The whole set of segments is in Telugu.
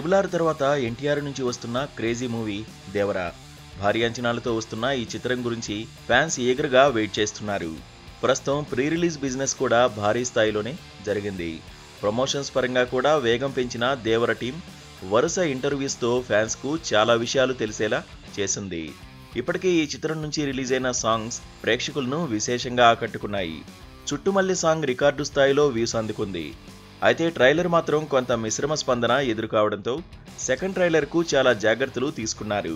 RRR తర్వాత ఎన్టీఆర్ నుంచి వస్తున్న క్రేజీ మూవీ దేవరా. భారీ అంచనాలతో వస్తున్న ఈ చిత్రం గురించి ఫ్యాన్స్ ఈగర్గా వెయిట్ చేస్తున్నారు. ప్రస్తుతం ప్రీ రిలీజ్ బిజినెస్ కూడా భారీ స్థాయిలోనే జరిగింది. ప్రమోషన్స్ పరంగా కూడా వేగం పెంచిన దేవర టీం వరుస ఇంటర్వ్యూస్తో ఫ్యాన్స్కు చాలా విషయాలు తెలిసేలా చేసింది. ఇప్పటికే ఈ చిత్రం నుంచి రిలీజ్ అయిన సాంగ్స్ ప్రేక్షకులను విశేషంగా ఆకట్టుకున్నాయి. చుట్టుమల్లి సాంగ్ రికార్డు స్థాయిలో వ్యూస్ అందుకుంది. అయితే ట్రైలర్ మాత్రం కొంత మిశ్రమ స్పందన ఎదురుకావడంతో సెకండ్ ట్రైలర్కు చాలా జాగ్రత్తలు తీసుకున్నారు.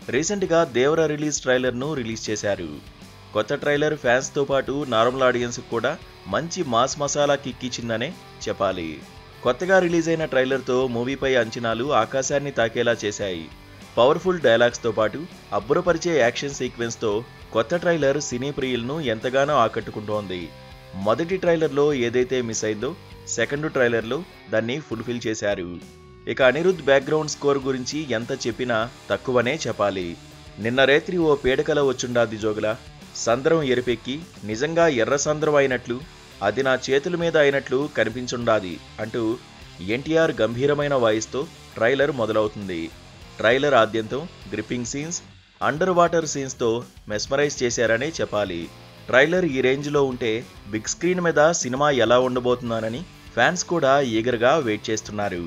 రీసెంట్గా దేవర రిలీజ్ ట్రైలర్ను రిలీజ్ చేశారు. కొత్త ట్రైలర్ ఫ్యాన్స్తో పాటు నార్మల్ ఆడియన్స్ కూడా మంచి మాస్ మసాలా కిక్ ఇచ్చిందనే చెప్పాలి. కొత్తగా రిలీజ్ అయిన ట్రైలర్తో మూవీపై అంచనాలు ఆకాశాన్ని తాకేలా చేశాయి. పవర్ఫుల్ డైలాగ్స్తో పాటు అబ్బురపరిచే యాక్షన్ సీక్వెన్స్తో కొత్త ట్రైలర్ సినీ ప్రియులను ఎంతగానో ఆకట్టుకుంటోంది. మొదటి ట్రైలర్లో ఏదైతే మిస్ అయిందో సెకండ్ ట్రైలర్లో దాన్ని ఫుల్ఫిల్ చేశారు. ఇక అనిరుద్ధ్ బ్యాక్గ్రౌండ్ స్కోర్ గురించి ఎంత చెప్పినా తక్కువనే చెప్పాలి. నిన్న రాత్రి ఓ పీడకల వచ్చుండాది జోగుల, సంద్రం ఎరిపెక్కి నిజంగా ఎర్ర సంద్రం అయినట్లు, అది నా చేతుల మీద అయినట్లు కనిపించుండాది అంటూ ఎన్టీఆర్ గంభీరమైన వాయిస్తో ట్రైలర్ మొదలవుతుంది. ట్రైలర్ ఆద్యంతం గ్రిప్పింగ్ సీన్స్, అండర్ వాటర్ సీన్స్తో మెస్మరైజ్ చేశారనే చెప్పాలి. ట్రైలర్ ఈ రేంజ్లో ఉంటే బిగ్ స్క్రీన్ మీద సినిమా ఎలా ఉండబోతుందోనని ఫ్యాన్స్ కూడా ఈగర్గా వెయిట్ చేస్తున్నారు.